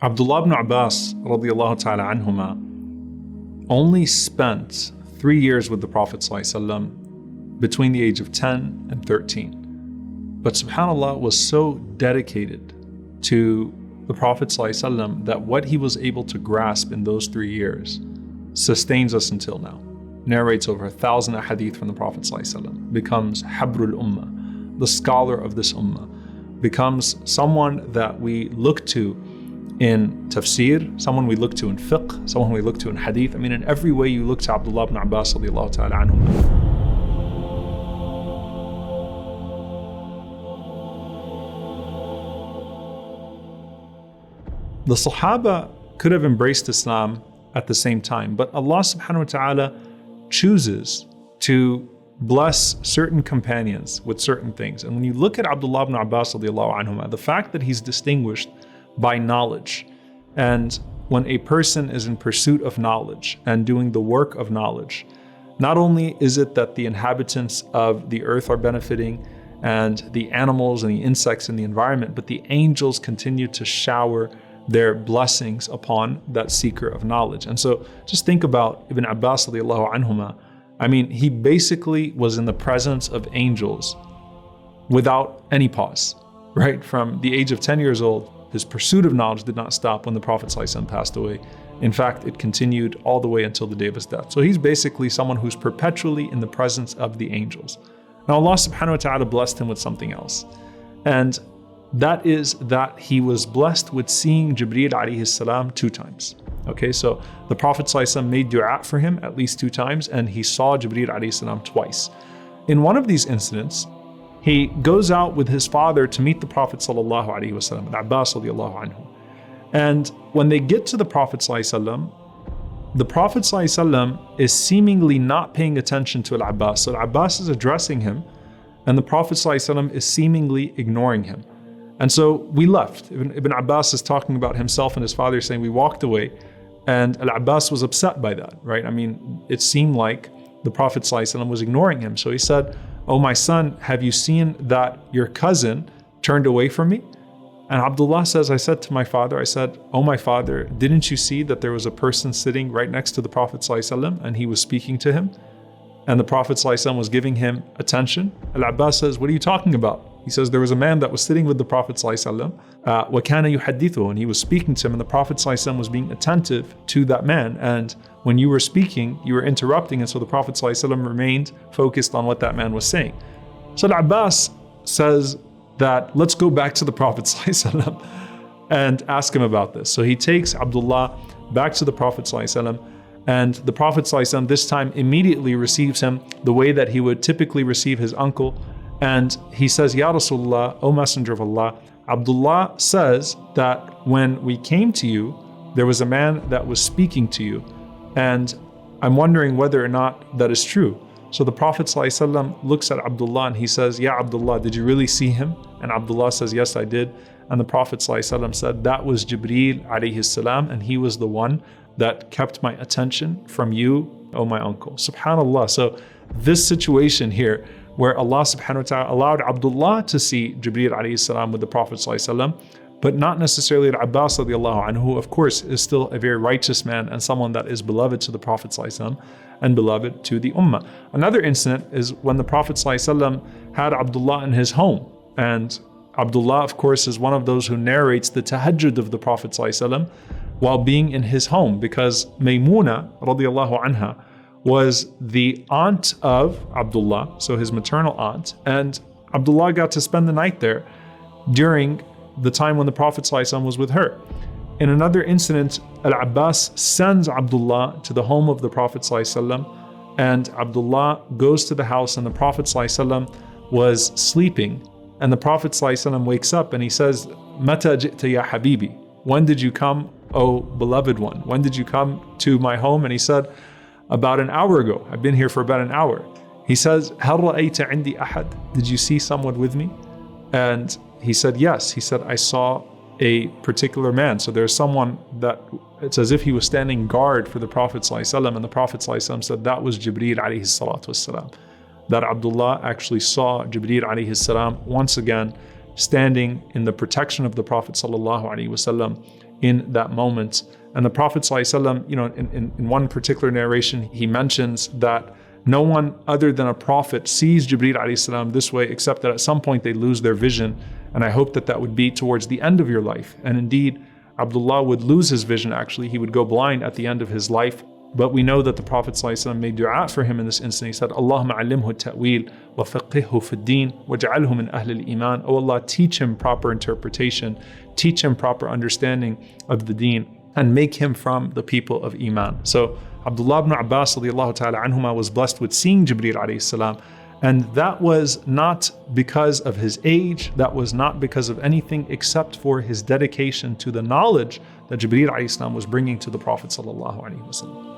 Abdullah ibn Abbas radiallahu ta'ala anhuma only spent 3 years with the Prophet ﷺ between the age of 10 and 13. But subhanAllah was so dedicated to the Prophet ﷺ that what he was able to grasp in those 3 years sustains us until now. Narrates over 1,000 hadith from the Prophet ﷺ, becomes Habrul Ummah, the scholar of this Ummah, becomes someone that we look to in tafsir, someone we look to in fiqh, someone we look to in hadith. I mean, in every way you look to Abdullah ibn Abbas radiallahu ta'ala anhum. The Sahaba could have embraced Islam at the same time, but Allah subhanahu wa ta'ala chooses to bless certain companions with certain things. And when you look at Abdullah ibn Abbas radiallahu anhum, the fact that he's distinguished by knowledge, and when a person is in pursuit of knowledge and doing the work of knowledge, not only is it that the inhabitants of the earth are benefiting and the animals and the insects in the environment, but the angels continue to shower their blessings upon that seeker of knowledge. And so just think about Ibn Abbas radiallahu anhuma. I mean, he basically was in the presence of angels without any pause, right? From the age of 10 years old, his pursuit of knowledge did not stop when the Prophet ﷺ passed away. In fact, it continued all the way until the day of his death. So he's basically someone who's perpetually in the presence of the angels. Now Allah subhanahu wa ta'ala blessed him with something else. And that is that he was blessed with seeing Jibreel alayhi salam 2 times. Okay, so the Prophet ﷺ made dua for him at least 2 times, and he saw Jibreel alayhi salam twice. In one of these incidents, he goes out with his father to meet the Prophet sallallahu alaihi wasallam, Abbas radiallahu anhu. And when they get to the Prophet sallallahu alaihi wasallam, the Prophet sallallahu alaihi wasallam is seemingly not paying attention to Al-Abbas. So Al-Abbas is addressing him, and the Prophet sallallahu alaihi wasallam is seemingly ignoring him. And so we left. Ibn Abbas is talking about himself and his father, saying we walked away, and Al-Abbas was upset by that, right? I mean, it seemed like the Prophet sallallahu alaihi wasallam was ignoring him. So he said, "Oh my son, have you seen that your cousin turned away from me?" And Abdullah says, "I said to my father, I said, oh my father, didn't you see that there was a person sitting right next to the Prophet ﷺ and he was speaking to him? And the Prophet ﷺ was giving him attention." Al-Abbas says, "What are you talking about?" He says, "There was a man that was sitting with the Prophet ﷺ, وَكَانَ يُحَدِّثُهُ," and he was speaking to him, and the Prophet ﷺ was being attentive to that man. And when you were speaking, you were interrupting, and so the Prophet ﷺ remained focused on what that man was saying. So Al-Abbas says that let's go back to the Prophet ﷺ and ask him about this. So he takes Abdullah back to the Prophet ﷺ, and the Prophet ﷺ this time immediately receives him the way that he would typically receive his uncle. And he says, "Ya Rasulullah, O Messenger of Allah, Abdullah says that when we came to you, there was a man that was speaking to you, and I'm wondering whether or not that is true." So the Prophet ﷺ looks at Abdullah and he says, "Ya Abdullah, did you really see him?" And Abdullah says, "Yes, I did." And the Prophet ﷺ said, "That was Jibreel alayhi salam, and he was the one that kept my attention from you, O my uncle." SubhanAllah. So this situation here, where Allah subhanahu wa ta'ala allowed Abdullah to see Jibreel alayhi salam with the Prophet ﷺ, but not necessarily Al-Abbas radiallahu anhu, who of course is still a very righteous man and someone that is beloved to the Prophet ﷺ and beloved to the Ummah. Another incident is when the Prophet ﷺ had Abdullah in his home, and Abdullah of course is one of those who narrates the tahajjud of the Prophet ﷺ while being in his home, because Maymuna radiallahu anha was the aunt of Abdullah, so his maternal aunt, and Abdullah got to spend the night there during the time when the Prophet ﷺ was with her. In another incident, Al-Abbas sends Abdullah to the home of the Prophet ﷺ, and Abdullah goes to the house, and the Prophet ﷺ was sleeping, and the Prophet ﷺ wakes up and he says, "Mata ji'ta ya habibi?" When did you come, O beloved one? When did you come to my home? And he said, "About an hour ago. I've been here for about an hour." He says, "Hal ra'ayta indi ahad?" Did you see someone with me? And he said, "Yes." He said, "I saw a particular man." So there's someone that, it's as if he was standing guard for the Prophet ﷺ, and the Prophet ﷺ said that was Jibreel alayhi salatu wassalam. That Abdullah actually saw Jibreel alayhi salam once again standing in the protection of the Prophet ﷺ in that moment. And the Prophet ﷺ, in one particular narration, he mentions that no one other than a prophet sees Jibreel alayhi salam this way, except that at some point they lose their vision. And I hope that that would be towards the end of your life. And indeed, Abdullah would lose his vision actually. He would go blind at the end of his life. But we know that the Prophet ﷺ made dua for him in this instance. He said, Allahumma allimhu ta'wil wa faqihhu fi din wa ja'alhu min ahli al-iman. Oh Allah, teach him proper interpretation, teach him proper understanding of the deen, and make him from the people of Iman. So Abdullah ibn Abbas radiallahu ta'ala anhuma was blessed with seeing Jibreel alayhi salam. And that was not because of his age, that was not because of anything except for his dedication to the knowledge that Jibreel alayhi salam was bringing to the Prophet sallallahu alaihi wasallam.